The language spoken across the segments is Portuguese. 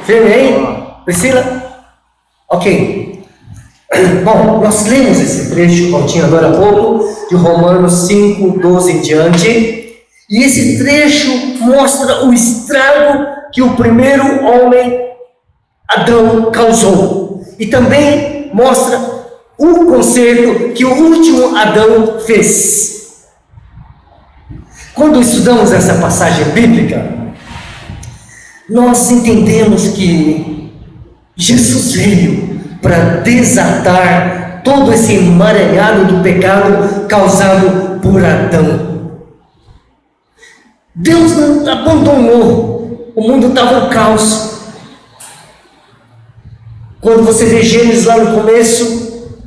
Firme aí? Priscila? Ok. Bom, nós lemos esse trecho, Valtinho, agora há pouco, de Romanos 5, 12 em diante. E esse trecho mostra o estrago que o primeiro homem, Adão, causou. E também mostra o conserto que o último Adão fez. Quando estudamos essa passagem bíblica, nós entendemos que Jesus veio para desatar todo esse emaranhado do pecado causado por Adão. Deus não abandonou, o mundo estava um caos. Quando você vê Gênesis lá no começo,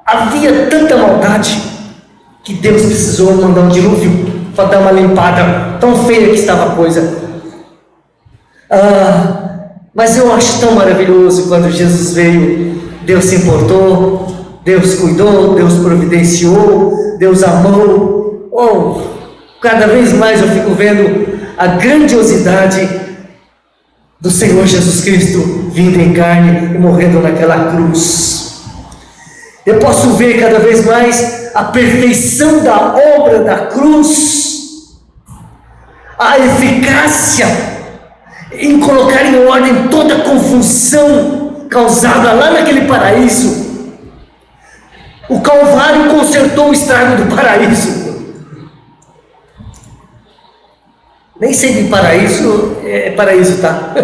havia tanta maldade que Deus precisou mandar um dilúvio para dar uma limpada, tão feia que estava a coisa. Mas eu acho tão maravilhoso quando Jesus veio, Deus se importou, Deus cuidou, Deus providenciou, Deus amou. Cada vez mais eu fico vendo a grandiosidade do Senhor Jesus Cristo vindo em carne e morrendo naquela cruz. Eu posso ver cada vez mais a perfeição da obra da cruz, a eficácia em colocar em ordem toda a confusão causada lá naquele paraíso. O Calvário consertou o estrago do paraíso. Nem sempre paraíso é paraíso, tá?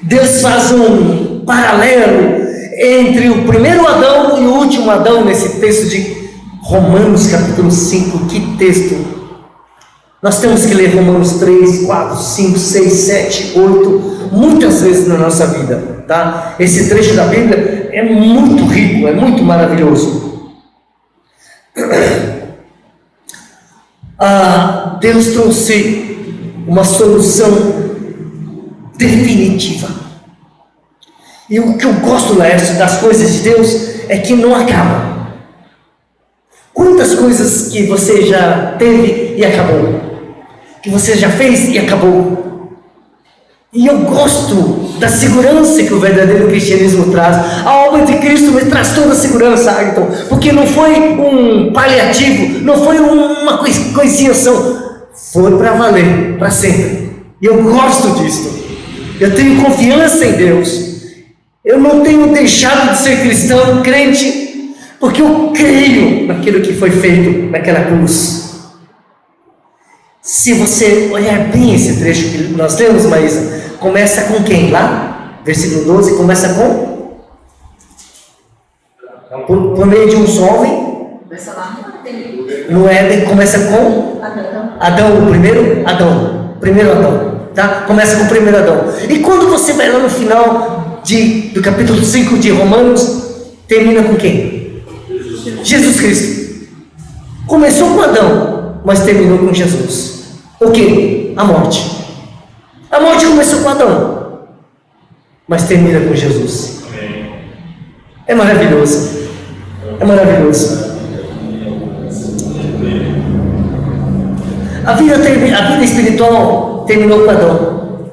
Deus faz um paralelo entre o primeiro Adão e o último Adão nesse texto de Romanos capítulo 5. Que texto! Nós temos que ler Romanos 3, 4, 5, 6, 7, 8, muitas vezes na nossa vida, tá? Esse trecho da Bíblia é muito rico, é muito maravilhoso. Deus trouxe uma solução definitiva. E o que eu gosto, Laércio, das coisas de Deus é que não acaba. Quantas coisas que você já teve e acabou? Que você já fez e acabou? E eu gosto da segurança que o verdadeiro cristianismo traz. A obra de Cristo me traz toda a segurança, Ayrton, porque não foi um paliativo, não foi uma coisinha só, foi para valer, para sempre. E eu gosto disso. Eu tenho confiança em Deus. Eu não tenho deixado de ser cristão, crente, porque eu creio naquilo que foi feito naquela cruz. Se você olhar bem esse trecho que nós lemos, Maísa, começa com quem lá? Versículo 12, começa com? Por meio de um só homem? No Éden, começa com? Adão, o primeiro Adão. Primeiro Adão, tá? Começa com o primeiro Adão. E quando você vai lá no final do capítulo 5 de Romanos, termina com quem? Jesus Cristo. Começou com Adão, mas terminou com Jesus. O que? A morte. A morte começou com Adão, mas termina com Jesus. É maravilhoso. É maravilhoso. A vida espiritual terminou com Adão,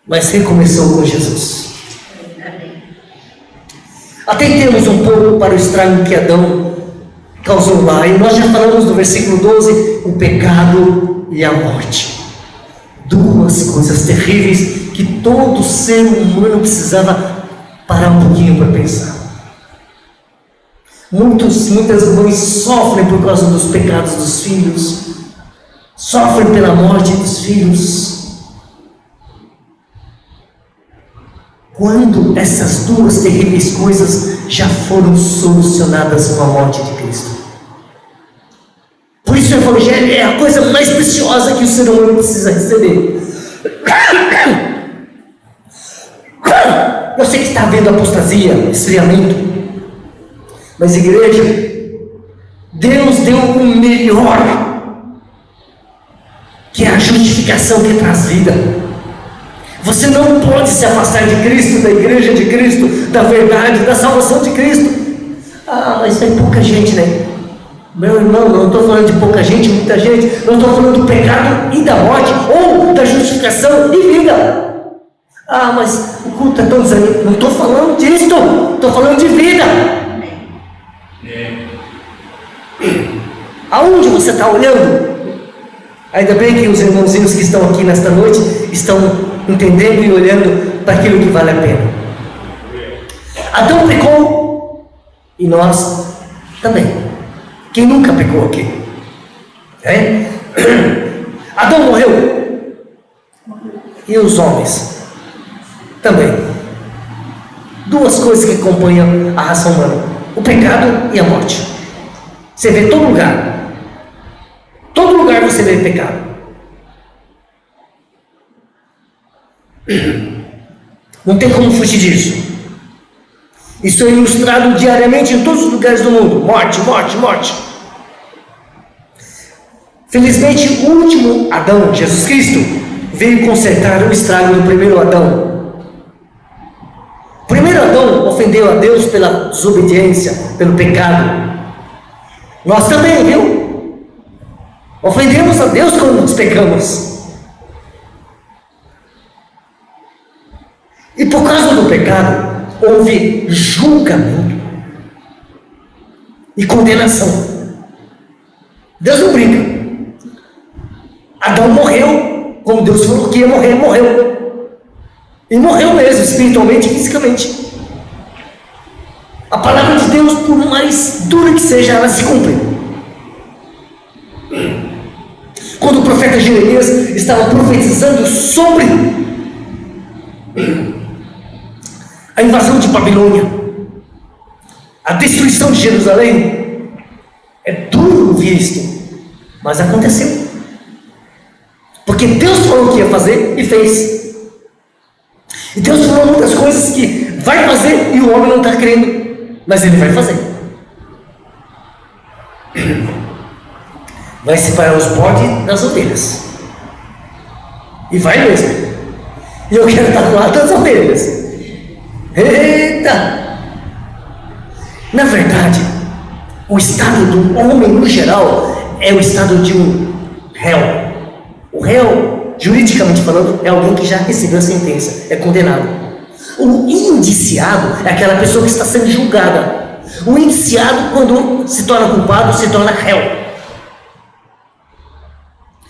mas recomeçou com Jesus. Atentemos um pouco para o estrago que Adão causou lá. E nós já falamos no versículo 12, o pecado e a morte. Duas coisas terríveis que todo ser humano precisava parar um pouquinho para pensar. Muitas mães sofrem por causa dos pecados dos filhos, sofrem pela morte dos filhos. Quando essas duas terríveis coisas já foram solucionadas com a morte de Cristo. Por isso o Evangelho é a coisa mais preciosa que o ser humano precisa receber. Eu sei que está havendo apostasia, esfriamento, mas igreja, Deus deu o melhor, que é a justificação que traz vida. Você não pode se afastar de Cristo, da igreja de Cristo, da verdade, da salvação de Cristo. Mas tem pouca gente, né? Meu irmão, não estou falando de pouca gente, muita gente, não estou falando do pecado e da morte, ou da justificação e vida. Ah, mas o culto é tão desanimado. Não estou falando disso, estou falando de vida. Aonde você está olhando? Ainda bem que os irmãozinhos que estão aqui nesta noite estão entendendo e olhando para aquilo que vale a pena. Adão pecou e nós também. Quem nunca pecou aqui? É? Adão morreu. E os homens? Também. Duas coisas que acompanham a raça humana: o pecado e a morte. Você vê todo lugar. Todo lugar você vê pecado. Não tem como fugir disso. Isso é ilustrado diariamente em todos os lugares do mundo. Morte, morte, morte. Felizmente, o último Adão, Jesus Cristo, veio consertar o estrago do primeiro Adão. O primeiro Adão ofendeu a Deus pela desobediência, pelo pecado. Nós também, viu? Ofendemos a Deus quando nos pecamos. E por causa do pecado, houve julgamento e condenação. Deus não brinca. Adão morreu, como Deus falou que ia morrer, morreu. E morreu mesmo, espiritualmente e fisicamente. A palavra de Deus, por mais dura que seja, ela se cumpre. Quando o profeta Jeremias estava profetizando sobre a invasão de Babilônia, a destruição de Jerusalém, é duro ouvir isto, mas aconteceu. Porque Deus falou que ia fazer e fez. E Deus falou muitas coisas que vai fazer e o homem não está crendo, mas ele vai fazer. Vai separar os bodes das ovelhas. E vai mesmo. E eu quero estar do lado das ovelhas. Eita! Na verdade, o estado do homem no geral é o estado de um réu. O réu, juridicamente falando, é alguém que já recebeu a sentença, é condenado. O indiciado é aquela pessoa que está sendo julgada. O indiciado, quando se torna culpado, se torna réu.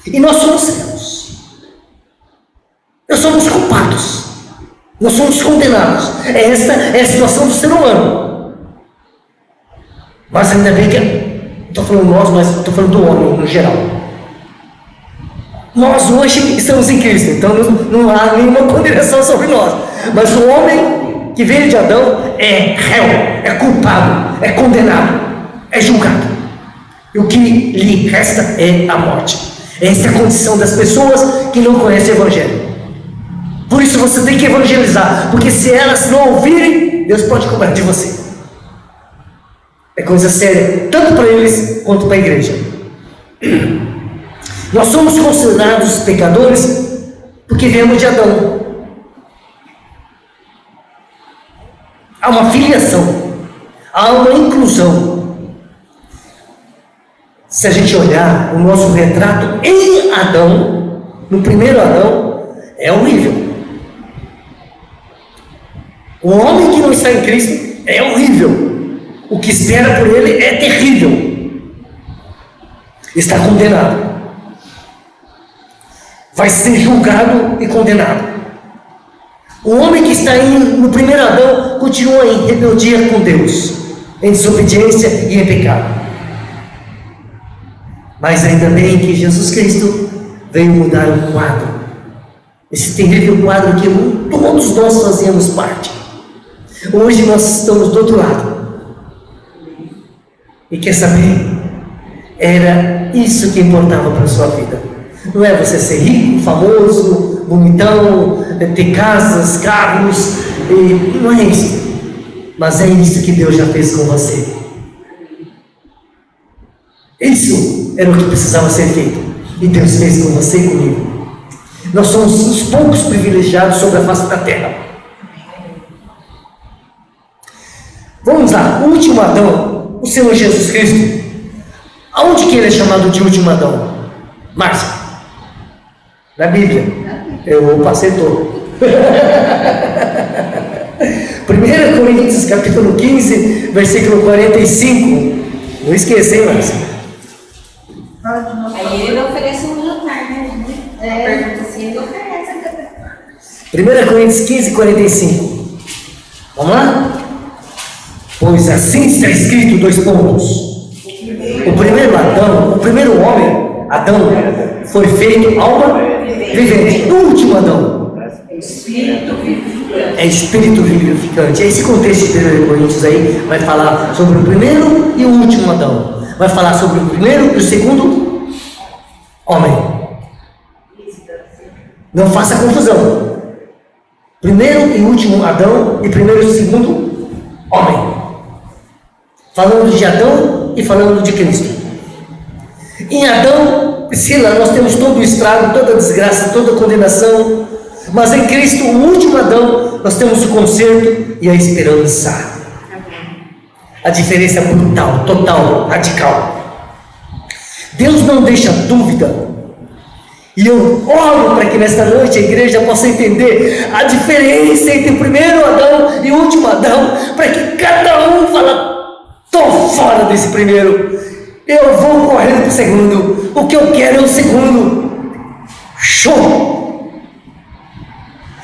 E nós somos réus. Nós somos culpados. Nós somos condenados. Esta é a situação do ser humano. Mas ainda bem que, não estou falando nós, mas estou falando do homem no geral. Nós hoje estamos em Cristo, então não há nenhuma condenação sobre nós. Mas o homem que veio de Adão é réu, é culpado, é condenado, é julgado. E o que lhe resta é a morte. Essa é a condição das pessoas que não conhecem o Evangelho. Por isso você tem que evangelizar, porque se elas não ouvirem, Deus pode cobrar de você. É coisa séria, tanto para eles quanto para a igreja. Nós somos considerados pecadores porque viemos de Adão. Há uma filiação, há uma inclusão. Se a gente olhar o nosso retrato em Adão, no primeiro Adão, é horrível. O homem que não está em Cristo é horrível. O que espera por ele é terrível. Está condenado. Vai ser julgado e condenado. O homem que está no primeiro Adão continua em rebeldia com Deus, em desobediência e em pecado. Mas ainda bem que Jesus Cristo veio mudar o quadro. Esse terrível quadro que todos nós fazíamos parte. Hoje nós estamos do outro lado. E quer saber? Era isso que importava para a sua vida. Não é você ser rico, famoso, bonitão, ter casas, carros, não é isso. Mas é isso que Deus já fez com você. Isso era o que precisava ser feito. E Deus fez com você e comigo. Nós somos os poucos privilegiados sobre a face da terra. Vamos lá, o último Adão, o Senhor Jesus Cristo, Aonde que ele é chamado de último Adão? Márcia? Na Bíblia. Eu passei todo. 1 Coríntios capítulo 15, versículo 45. Não esqueça, hein, Márcia? Aí ele oferece um jantar, né? Pergunta se ele oferece. 1 Coríntios 15, 45. Vamos lá? Pois assim está escrito, 2 pontos. O primeiro Adão, o primeiro homem, Adão, foi feito alma vivente. O último Adão é espírito vivificante. Esse contexto de 1 Coríntios aí vai falar sobre o primeiro e o último Adão. Vai falar sobre o primeiro e o segundo homem. Não faça confusão. Primeiro e último Adão e primeiro e segundo homem. Falando de Adão e falando de Cristo. Em Adão, Priscila, nós temos todo o estrago, toda a desgraça, toda a condenação. Mas em Cristo, o último Adão, nós temos o conserto e a esperança. A diferença é brutal, total, radical. Deus não deixa dúvida. E eu oro para que nesta noite a igreja possa entender a diferença entre o primeiro Adão e o último Adão, para que cada um fala: estou fora desse primeiro, eu vou correndo para o segundo, o que eu quero é o segundo. Show!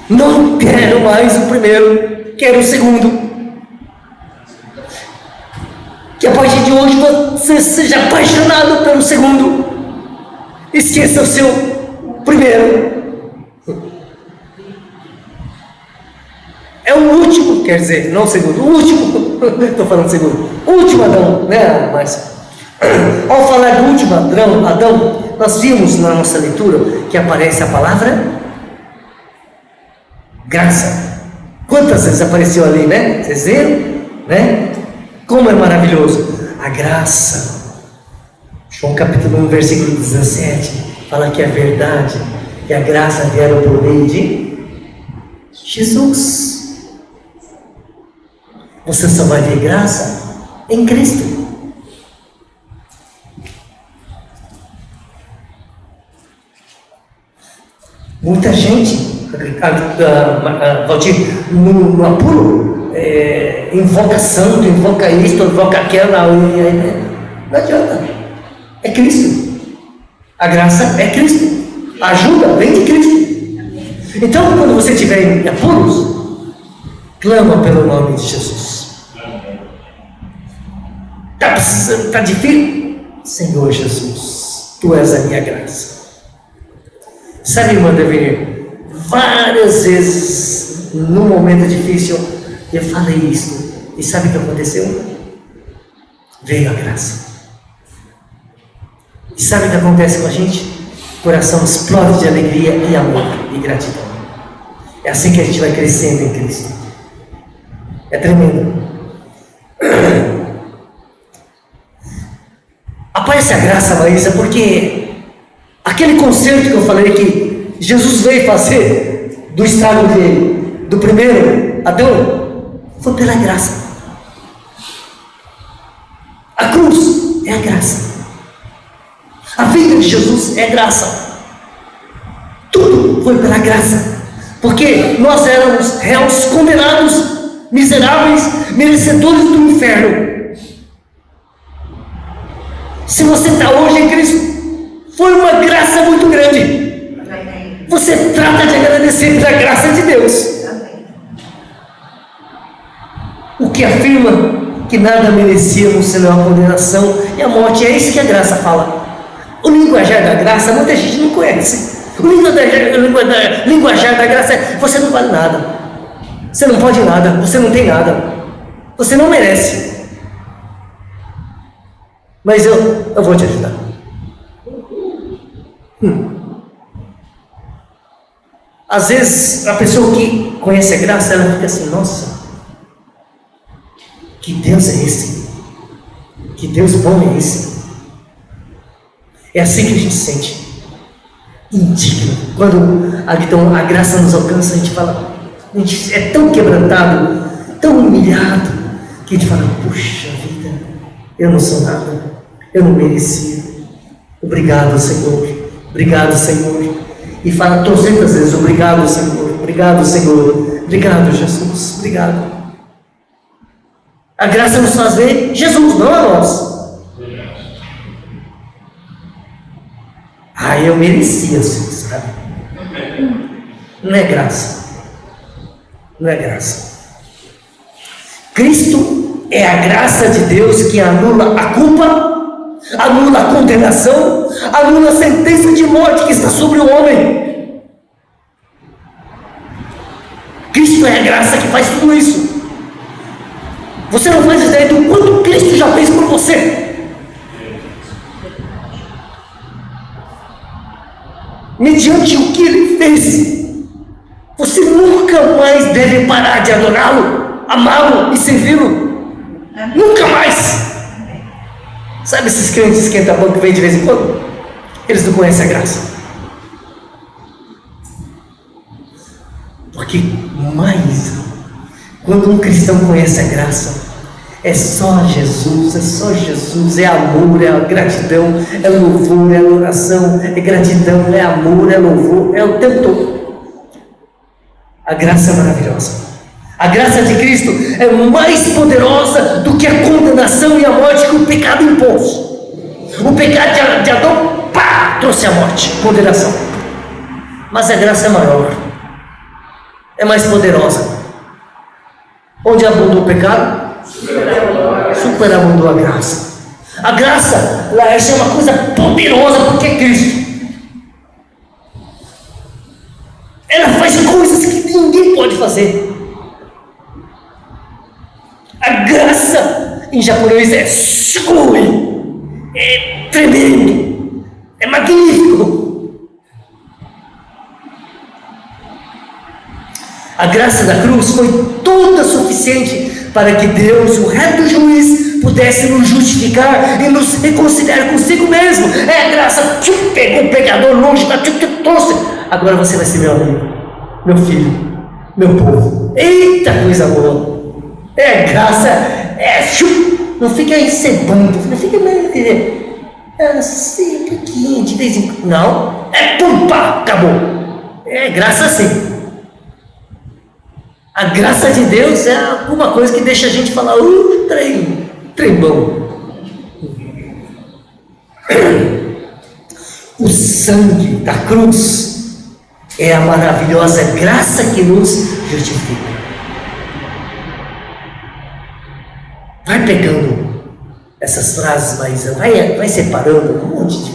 Não quero mais o primeiro, quero o segundo. Que a partir de hoje você seja apaixonado pelo segundo, esqueça o seu primeiro. É o último, quer dizer, não o segundo, o último. Estou falando segundo, o último Adão, né, Márcia? Ao falar do último Adão, nós vimos na nossa leitura que aparece a palavra graça. Quantas vezes apareceu ali, né? Vocês viram? Né? Como é maravilhoso a graça. João capítulo 1, versículo 17 fala que a verdade e a graça vieram por meio de Jesus. Você só vai ver graça em Cristo. Muita gente, Valdir, no apuro, invoca santo, invoca isto, invoca aquilo, não adianta. É Cristo. A graça é Cristo. A ajuda vem de Cristo. Então, quando você estiver em apuros, clama pelo nome de Jesus. Está precisando, está difícil? Senhor Jesus, Tu és a minha graça. Sabe, irmã Devenir, várias vezes, num momento difícil, eu falei isso. E sabe o que aconteceu? Veio a graça. E sabe o que acontece com a gente? O coração explode de alegria e amor e gratidão. É assim que a gente vai crescendo em Cristo. É tremendo. Aparece a graça, Maísa, porque aquele concerto que eu falei que Jesus veio fazer do estrago dele, do primeiro Adão, foi pela graça. A cruz é a graça. A vida de Jesus é graça. Tudo foi pela graça. Porque nós éramos réus, condenados, miseráveis, merecedores do inferno. Se você está hoje em Cristo, foi uma graça muito grande. Você trata de agradecer pela graça de Deus. O que afirma que nada merecíamos senão a condenação e a morte. É isso que a graça fala. O linguajar da graça, muita gente não conhece. O linguajar da graça é: você não vale nada, você não pode nada, você não tem nada, você não merece. Mas eu vou te ajudar. Às vezes a pessoa que conhece a graça, ela fica assim: nossa, que Deus é esse? Que Deus bom é esse? É assim que a gente se sente indigno. Quando então a graça nos alcança, a gente fala, a gente é tão quebrantado, tão humilhado, que a gente fala: puxa vida, eu não sou nada, Eu não merecia. Obrigado, Senhor. Obrigado, Senhor. E fala 300 vezes: obrigado, Senhor. Obrigado, Senhor. Obrigado, Jesus. Obrigado. A graça nos faz ver Jesus, não a nós. Eu merecia, assim, sabe? Não é graça. Não é graça. Cristo é a graça de Deus que anula a culpa, anula a condenação, anula a sentença de morte que está sobre o homem. Cristo é a graça que faz tudo isso. Você não faz ideia do quanto Cristo já fez por você. Mediante o que Ele fez, você nunca mais deve parar de adorá-lo, amá-lo e servi-lo. Nunca mais. Sabe esses crentes esquenta-banco que vem de vez em quando? Eles não conhecem a graça. Porque quando um cristão conhece a graça, é só Jesus, é amor, é gratidão, é louvor, é adoração, é gratidão, é amor, é louvor, é o tempo todo. A graça é maravilhosa. A graça de Cristo é mais poderosa do que a condenação e a morte que o pecado impôs. O pecado de Adão, trouxe a morte, condenação. Mas a graça é maior, é mais poderosa. Onde abundou o pecado, superabundou a graça. A graça, essa é uma coisa poderosa porque é Cristo. Ela faz coisas que ninguém pode fazer. A graça em japonês é sugoi, é tremendo, é magnífico. A graça da cruz foi toda suficiente para que Deus, o reto juiz, pudesse nos justificar e nos reconciliar consigo mesmo. É a graça, pegou o pecador longe, trouxe. Agora você vai ser meu amigo, meu filho, meu povo. Eita coisa boa! É graça, não fica encebando, não fica assim, pouquinho, de vez em quando. Não, acabou. É graça assim. A graça de Deus é alguma coisa que deixa a gente falar, trem bom. O sangue da cruz é a maravilhosa graça que nos justifica. Vai pegando essas frases, mas vai separando um monte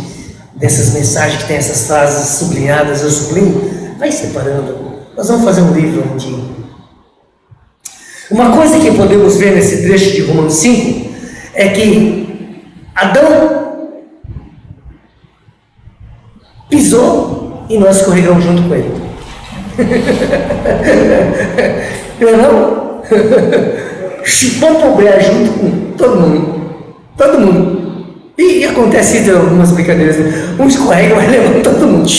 dessas mensagens que tem essas frases sublinhadas, eu sublinho, vai separando. Nós vamos fazer um livro um dia. Uma coisa que podemos ver nesse trecho de Romanos 5 é que Adão pisou e nós escorregamos junto com ele. Não? Chupou o pé junto com todo mundo. E acontece isso em algumas brincadeiras, né? Um escorrega, mas levanta todo mundo.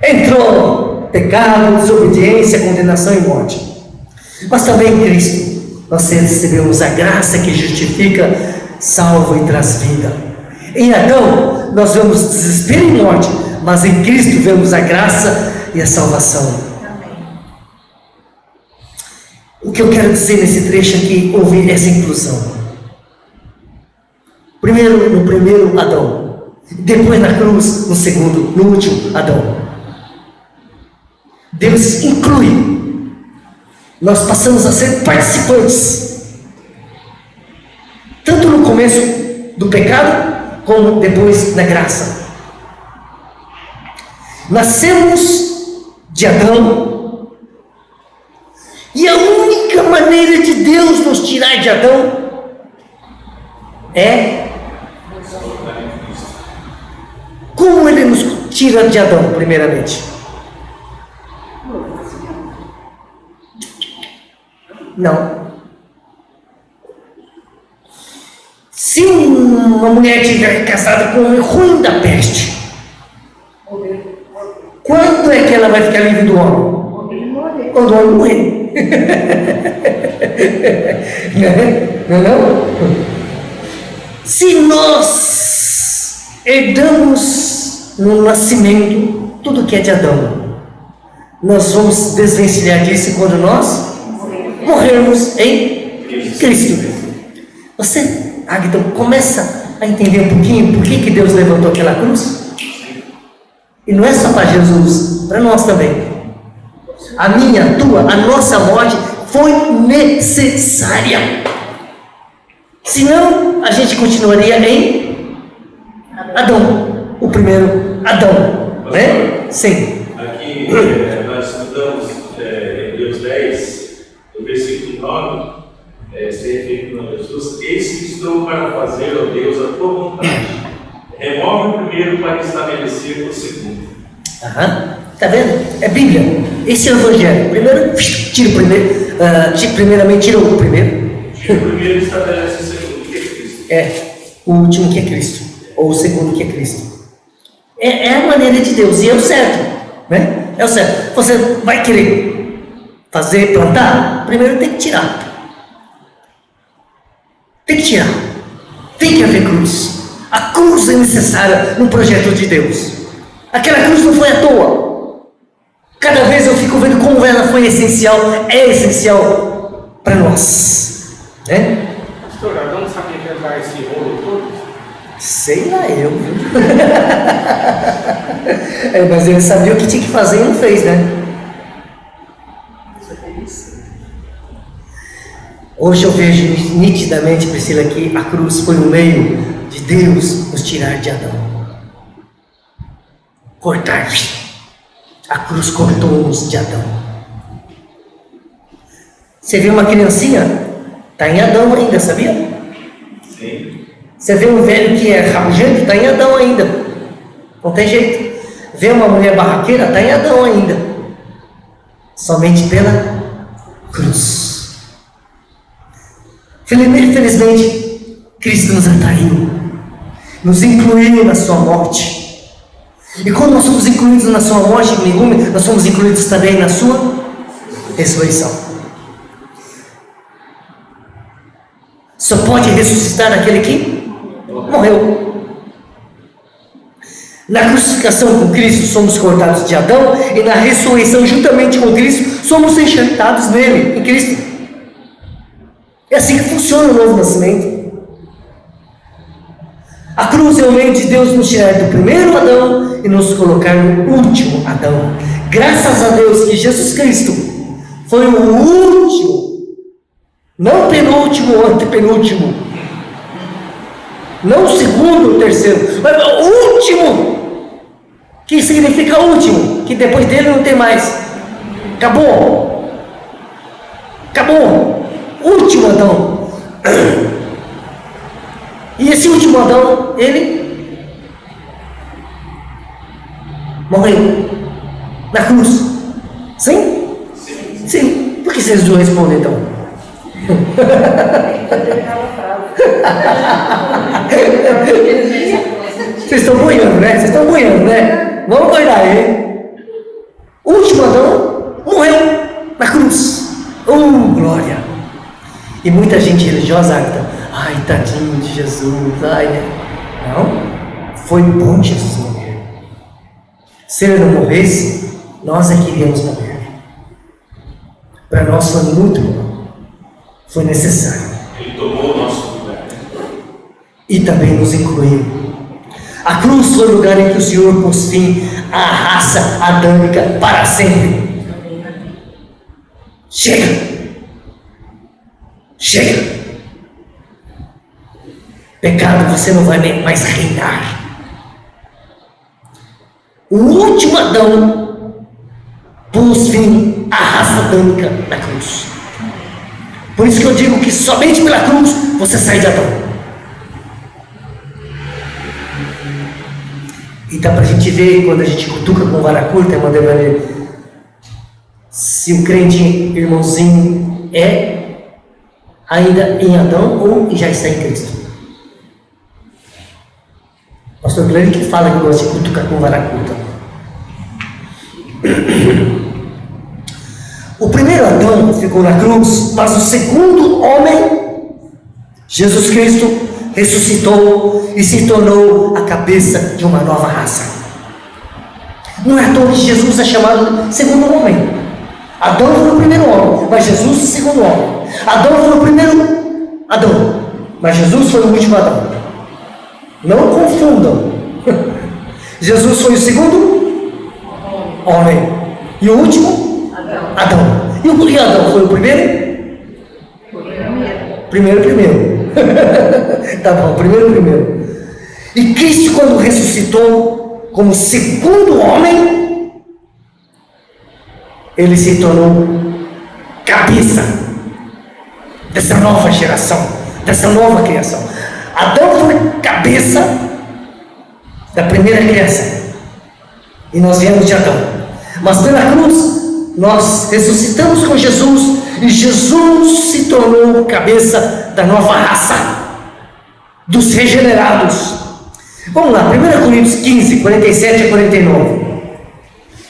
Entrou pecado, desobediência, condenação e morte. Mas também em Cristo nós recebemos a graça que justifica, salva e traz vida. Em Adão nós vemos desespero e morte, mas em Cristo vemos a graça e a salvação. O que eu quero dizer nesse trecho aqui, houve essa inclusão. Primeiro no primeiro Adão, depois na cruz, no segundo, no último Adão. Deus inclui. Nós passamos a ser participantes, tanto no começo do pecado, como depois da graça. Nascemos de Adão, e a única maneira de Deus nos tirar de Adão é como Ele nos tira de Adão, primeiramente. Não. Se uma mulher estiver casada com um homem ruim da peste, quando é que ela vai ficar livre do homem? Quando o homem morrer. Não? Se nós herdamos no nascimento tudo que é de Adão, nós vamos desvencilhar disso quando nós morrermos em Cristo. Você, Agton, começa a entender um pouquinho por que Deus levantou aquela cruz? E não é só para Jesus, para nós também. A minha, a tua, a nossa morte foi necessária. Senão, a gente continuaria em Adão, o primeiro Adão, né? Sim. Aqui nós estudamos Hebreus 10, no versículo 9, se referindo a Jesus: eis que estou para fazer, ó Deus, a tua vontade. Remove o primeiro para estabelecer o segundo. Tá vendo? É Bíblia. Esse é o Evangelho. Primeiro, tira o primeiro. Primeiramente, tira o primeiro. Tira o primeiro e estabelece o segundo, que é Cristo. O último que é Cristo. Ou o segundo que é Cristo. É a maneira de Deus. E é o certo. Né? É o certo. Você vai querer fazer, plantar? Primeiro tem que tirar. Tem que tirar. Tem que haver cruz. A cruz é necessária no projeto de Deus. Aquela cruz não foi à toa. Cada vez eu fico vendo como ela foi essencial, é essencial para nós. Né? Pastor, Adão não sabia que ia dar esse rolo todo? Sei lá eu. Mas ele sabia o que tinha que fazer e não fez, né? Hoje eu vejo nitidamente, Priscila, que a cruz foi o meio de Deus nos tirar de Adão. Cortar. A cruz cortou-nos de Adão. Você vê uma criancinha? Está em Adão ainda, sabia? Sim. Você vê um velho que é rabugento? Está em Adão ainda. Não tem jeito. Vê uma mulher barraqueira? Está em Adão ainda. Somente pela cruz. Felizmente, Cristo nos atraiu, nos incluiu na sua morte. E quando nós somos incluídos na sua morte, nós somos incluídos também na sua ressurreição. Só pode ressuscitar aquele que morreu. Na crucificação com Cristo somos cortados de Adão, e na ressurreição juntamente com Cristo somos enxertados nele, em Cristo. É assim que funciona o novo nascimento. A cruz é o meio de Deus nos tirar do primeiro Adão e nos colocar no último Adão. Graças a Deus que Jesus Cristo foi o último, não penúltimo ou antepenúltimo, não o segundo ou terceiro, mas o último, que significa último, que depois dele não tem mais. Acabou. Último Adão. E esse último Adão, ele morreu na cruz. Sim? Sim. Por que vocês não respondem então? Vocês estão boiando, né? Vamos cuidar aí. O último Adão morreu na cruz. Glória! E muita gente religiosa grita: ai, tadinho de Jesus, Não, foi bom Jesus morrer. Se ele não morresse, nós é que iríamos morrer. Para nós foi muito bom, foi necessário. Ele tomou o nosso lugar. E também nos incluiu. A cruz foi o lugar em que o Senhor pôs fim à raça adâmica para sempre. Chega! Pecado, você não vai mais reinar. O último Adão pôs fim à raça adâmica na cruz. Por isso que eu digo que somente pela cruz você sai de Adão. E dá pra gente ver, quando a gente cutuca com vara curta, irmã Devaneio, se o crente irmãozinho é ainda em Adão ou já está em Cristo. Pastor Glenn que fala que gosta de cutucar com vara curta. O primeiro Adão ficou na cruz, mas o segundo homem, Jesus Cristo, ressuscitou e se tornou a cabeça de uma nova raça. Não é à toa que Jesus é chamado segundo homem. Adão foi o primeiro homem, mas Jesus o segundo homem. Adão foi o primeiro Adão, mas Jesus foi o último Adão. Não confundam. Jesus foi o segundo homem e o último Adão. E o Adão foi o primeiro? Primeiro. Tá bom, primeiro. E Cristo, quando ressuscitou como segundo homem, ele se tornou cabeça dessa nova geração, dessa nova criação. Adão foi cabeça da primeira criação e nós viemos de Adão, mas pela cruz nós ressuscitamos com Jesus e Jesus se tornou cabeça da nova raça, dos regenerados. Vamos lá, 1 Coríntios 15, 47 a 49.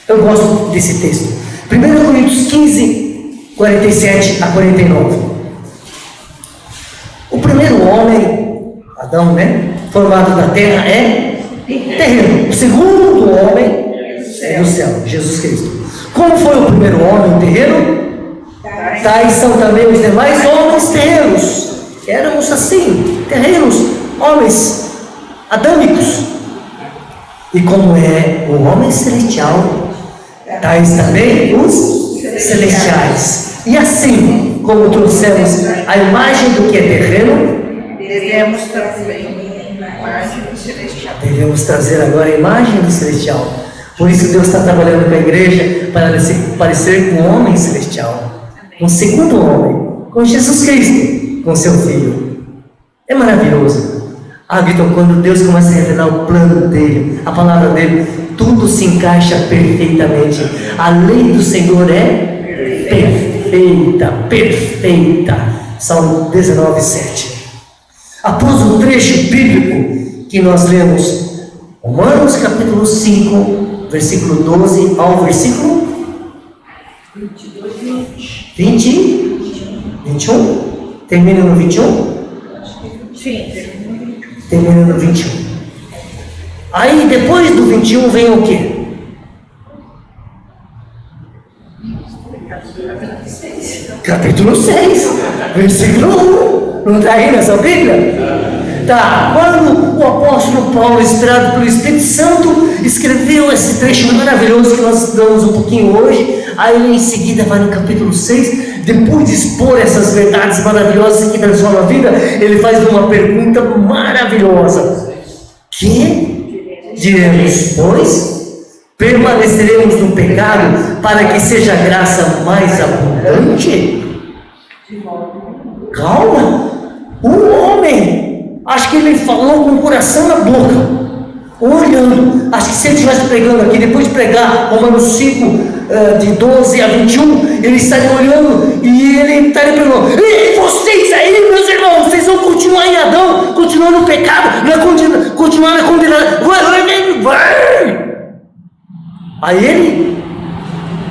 Eu gosto desse texto. 1 Coríntios 15, 47 a 49. O primeiro homem, Adão, né? Formado da terra é terreno. O segundo homem é do céu, Jesus Cristo. Como foi o primeiro homem terreno? Tais são também os demais homens terrenos. Éramos assim, terrenos, homens adâmicos. E como é o homem celestial, tais também os celestiais. E assim como trouxemos a imagem do que é terreno, devemos também a imagem do celestial. devemos trazer agora a imagem do celestial. Por isso Deus está trabalhando com a igreja para se parecer com o homem celestial, com o segundo homem, com Jesus Cristo, com seu Filho. É maravilhoso. Vitor, quando Deus começa a revelar o plano dele, a palavra dele, tudo se encaixa perfeitamente. A lei do Senhor é perfeita. Salmo 19, 7. Após o trecho bíblico que nós lemos, Romanos capítulo 5, versículo 12 ao versículo 21. Termina no 21? Sim. Termina no 21. Aí depois do 21 vem o quê? Capítulo 6, versículo 1. Não está aí nessa Bíblia? Tá, quando o apóstolo Paulo, inspirado pelo Espírito Santo, escreveu esse trecho maravilhoso que nós estudamos um pouquinho hoje, aí ele em seguida vai no capítulo 6, depois de expor essas verdades maravilhosas que transformam a vida, ele faz uma pergunta maravilhosa: que diremos, pois? Permaneceremos no pecado para que seja a graça mais abundante? Calma, o homem, acho que ele falou com o coração na boca, olhando. Acho que se ele estivesse pregando aqui, depois de pregar Romanos 5, de 12 a 21, ele estaria olhando e ele estaria perguntando: e vocês aí, meus irmãos, vocês vão continuar em Adão, continuar no pecado, continuar na condenação? Vai! Aí ele,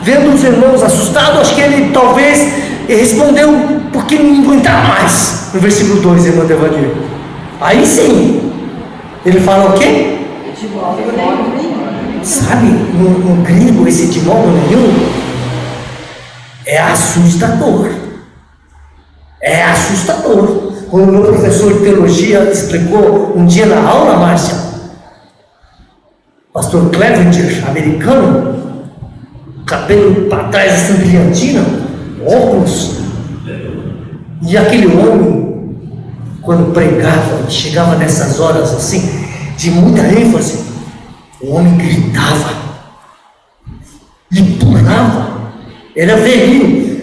vendo os irmãos assustados, acho que ele talvez respondeu porque não aguentava mais. No versículo 2, irmão de Evangelho. Aí sim, ele fala o quê? De modo nenhum. Sabe, no grego, esse de modo nenhum é assustador. É assustador. Quando o meu professor de teologia explicou um dia na aula, Márcia, pastor Clevenger, americano, cabelo para trás assim, brilhantina, óculos, e aquele homem, quando pregava, chegava nessas horas assim, de muita ênfase, o homem gritava e pulava, era velhinho,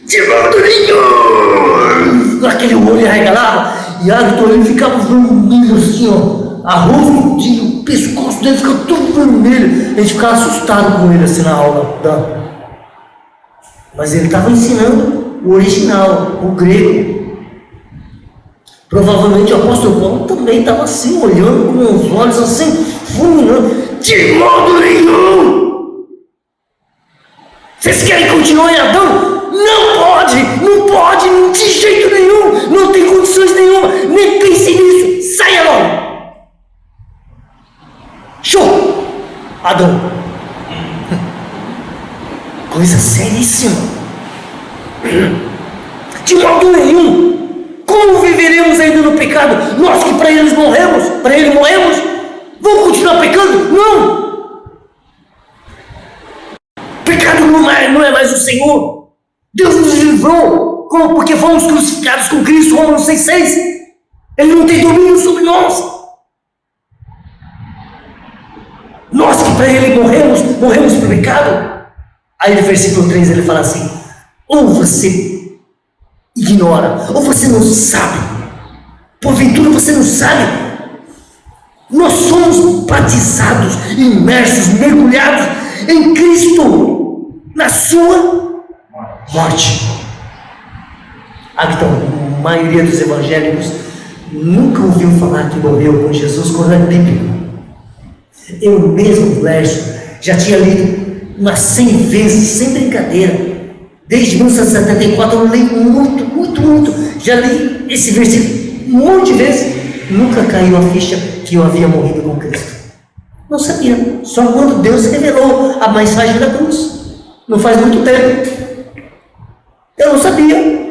de modo nenhum, aquele olho arregalava, e ele ficava vermelho assim, ó, a roupa e o pescoço dele ficava tudo vermelho. A gente ficava assustado com ele assim na aula. Mas ele estava ensinando o original, o grego. Provavelmente o apóstolo Paulo também estava assim, olhando com os olhos assim, fulminando. De modo nenhum! Vocês querem continuar em Adão? não pode, de jeito nenhum, não tem condições nenhuma, nem pense nisso, saia logo. Show! Adão. Coisa seríssima. De modo nenhum. Como viveremos ainda no pecado? Nós que para ele morremos, vamos continuar pecando? Não! Pecado não é mais o Senhor. Deus nos livrou, porque fomos crucificados com Cristo, Romanos 6,6. Ele não tem domínio sobre nós. Nós que para ele morremos para o pecado. Aí no versículo 3 ele fala assim: ou você ignora, ou você não sabe, porventura você não sabe, nós somos batizados, imersos, mergulhados em Cristo, na sua morte. Então, a maioria dos evangélicos nunca ouviu falar que morreu com Jesus quando é bíblico. Eu mesmo, Lércio, já tinha lido umas 100 vezes, sem brincadeira. Desde 1974 eu leio muito. Já li esse versículo um monte de vezes. Nunca caiu a ficha que eu havia morrido com Cristo. Não sabia. Só quando Deus revelou a mensagem da cruz. Não faz muito tempo. Eu não sabia.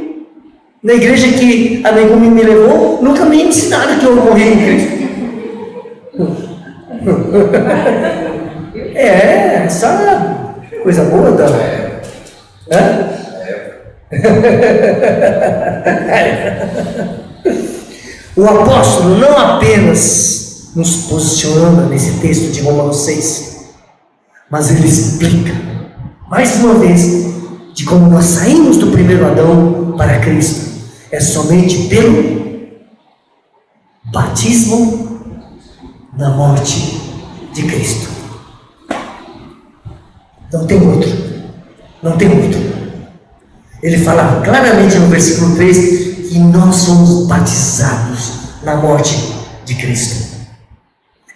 Na igreja que a Megumi me levou, nunca me ensinaram que eu morri em Cristo. Sabe? Coisa boa, tá? O apóstolo não apenas nos posiciona nesse texto de Romanos 6, mas ele explica, mais uma vez, de como nós saímos do primeiro Adão para Cristo. É somente pelo batismo na morte de Cristo. Não tem outro. Ele fala claramente no versículo 3 que nós somos batizados na morte de Cristo.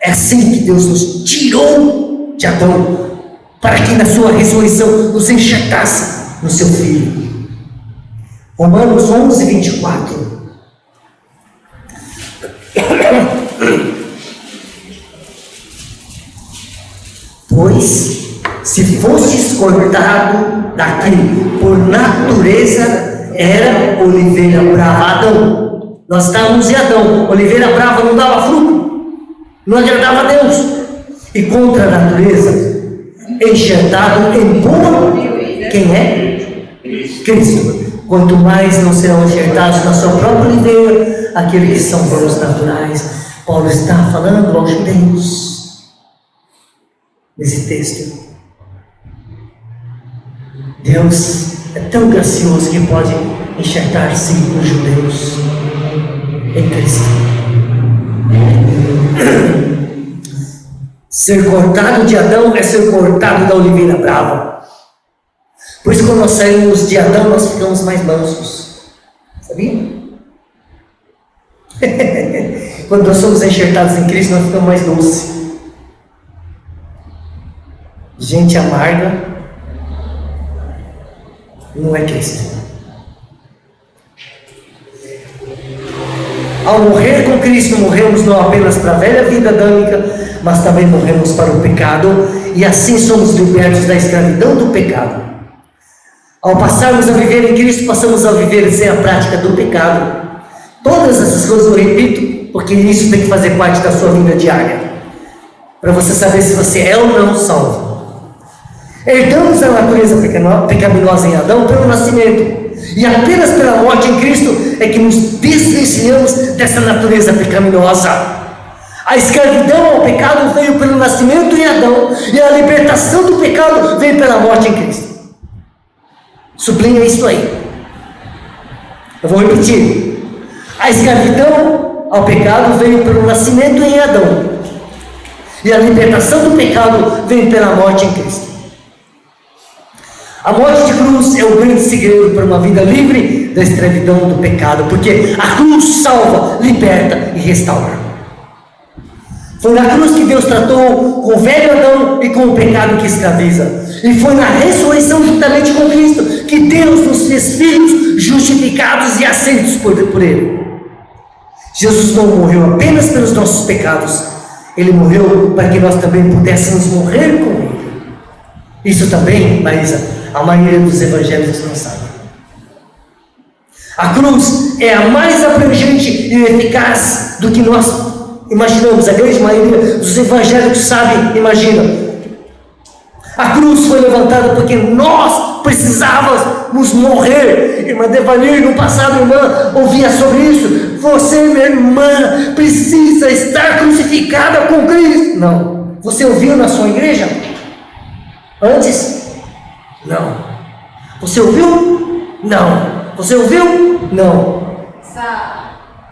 É assim que Deus nos tirou de Adão, para que na sua ressurreição nos enxertasse no seu Filho. Romanos 11:24. Pois, se fostes cortado daqui por natureza, era oliveira brava. Adão, nós estávamos em Adão. Oliveira brava não dava fruto, não agradava a Deus. E contra a natureza, enxertado em boa, quem é? Cristo. Quanto mais não serão enxertados na sua própria oliveira aqueles que são bons naturais. Paulo está falando aos judeus nesse texto. Deus é tão gracioso que pode enxertar-se nos judeus em Cristo. Ser cortado de Adão é ser cortado da oliveira brava. Por isso, quando nós saímos de Adão, nós ficamos mais mansos. Sabia? Quando nós somos enxertados em Cristo, nós ficamos mais doces. Gente amarga não é Cristo. Ao morrer com Cristo, morremos não apenas para a velha vida adâmica, mas também morremos para o pecado, e assim somos libertos da escravidão do pecado. Ao passarmos a viver em Cristo, passamos a viver sem a prática do pecado. Todas essas coisas eu repito, porque isso tem que fazer parte da sua vida diária, para você saber se você é ou não salvo. Herdamos a natureza pecaminosa em Adão pelo nascimento, e apenas pela morte em Cristo é que nos desvencilhamos dessa natureza pecaminosa. A escravidão ao pecado veio pelo nascimento em Adão, e a libertação do pecado veio pela morte em Cristo. Sublinha isso aí. Eu vou repetir. A escravidão ao pecado veio pelo nascimento em Adão, e a libertação do pecado veio pela morte em Cristo. A morte de cruz é o grande segredo para uma vida livre da escravidão do pecado, porque a cruz salva, liberta e restaura. Foi na cruz que Deus tratou com o velho Adão e com o pecado que escraviza. E foi na ressurreição, juntamente com Cristo, que Deus nos fez filhos, justificados e aceitos por Ele. Jesus não morreu apenas pelos nossos pecados, Ele morreu para que nós também pudéssemos morrer com Ele. Isso também, Marisa, a maioria dos evangélicos não sabe. A cruz é a mais abrangente e eficaz do que nós imaginamos. A grande maioria dos evangélicos sabe, imagina. A cruz foi levantada porque nós precisávamos morrer. Irmã Devani, no passado, irmã, ouvia sobre isso. Você, minha irmã, precisa estar crucificada com Cristo. Não. Você ouviu na sua igreja? Antes? Não. Você ouviu? Não. Você ouviu? Não.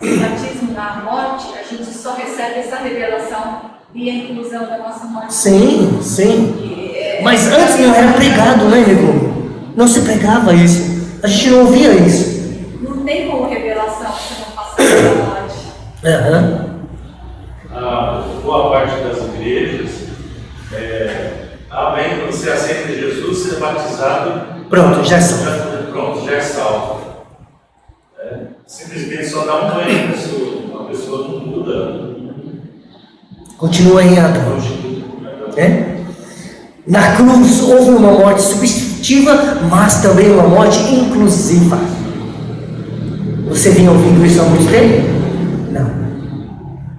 Esse batismo na morte, a gente só recebe essa revelação e a inclusão da nossa morte. Sim, sim. Mas antes não era pregado, né, nego? Não se pregava isso. A gente não ouvia isso. Não tem como revelação se não passar pela morte. Boa parte das igrejas, amém, quando você aceita Jesus, você é batizado. Pronto, já é salvo. Já é salvo. Simplesmente só dá um banho a pessoa não muda. Continua em Adão. Na cruz houve uma morte substitutiva, mas também uma morte inclusiva. Você vinha ouvindo isso há muito tempo? Não.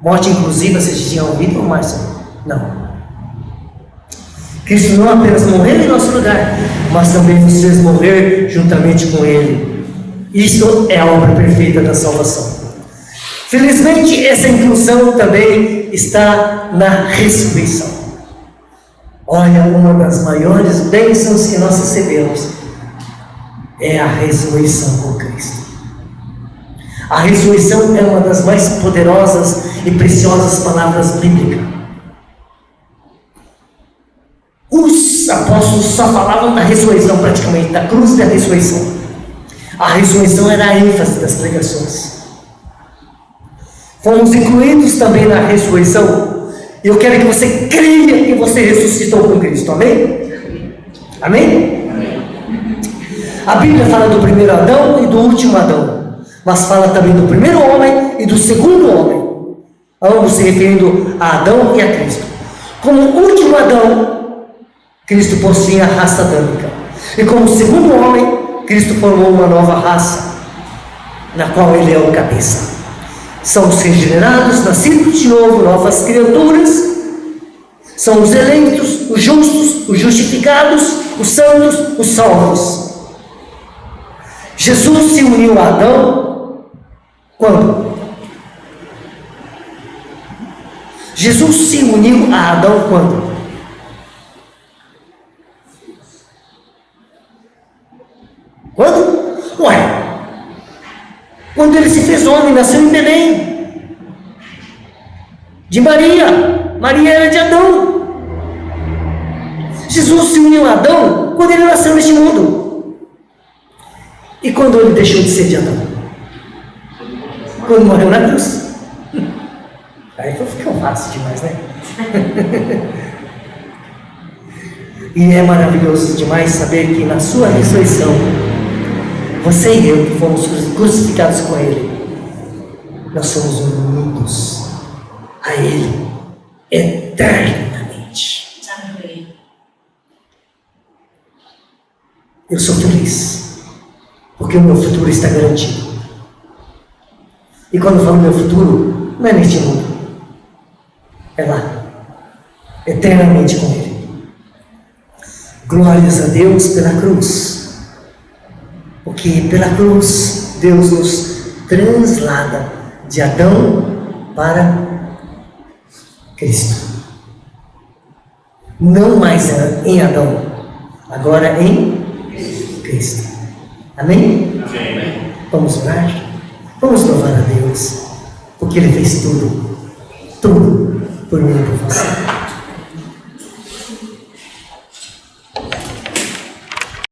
Morte inclusiva, vocês tinham ouvido, Márcio? Não. Cristo não apenas morreu em nosso lugar, mas também nos fez morrer juntamente com Ele. Isto é a obra perfeita da salvação. Felizmente, essa inclusão também está na ressurreição. Olha, uma das maiores bênçãos que nós recebemos é a ressurreição com Cristo. A ressurreição é uma das mais poderosas e preciosas palavras bíblicas. Os apóstolos só falavam da ressurreição, praticamente, da cruz e da ressurreição. A ressurreição era a ênfase das pregações. Fomos incluídos também na ressurreição. Eu quero que você creia que você ressuscitou com Cristo. Amém? Amém? A Bíblia fala do primeiro Adão e do último Adão, mas fala também do primeiro homem e do segundo homem, ambos se referindo a Adão e a Cristo. Como o último Adão, Cristo possuía a raça adâmica, e como segundo homem, Cristo formou uma nova raça, na qual Ele é o cabeça. São os regenerados, nascidos de novo, novas criaturas. São os eleitos, os justos, os justificados, os santos, os salvos. Jesus se uniu a Adão quando? Jesus se uniu a Adão quando? Quando? Ué, quando ele se fez homem, nasceu em Belém, de Maria. Maria era de Adão. Jesus se uniu a Adão quando ele nasceu neste mundo. E quando ele deixou de ser de Adão? Quando morreu na cruz. Aí ficou fácil demais, né? E é maravilhoso demais saber que na sua ressurreição, você e eu, que fomos crucificados com Ele, nós somos unidos a Ele eternamente. Amém. Eu sou feliz, porque o meu futuro está garantido. E quando eu falo meu futuro, não é neste mundo, é lá, eternamente com Ele. Glórias a Deus pela cruz. Porque pela cruz, Deus nos translada de Adão para Cristo. Não mais em Adão, agora em Cristo. Amém? Amém. Vamos orar? Vamos louvar a Deus, porque Ele fez tudo por mim e por você.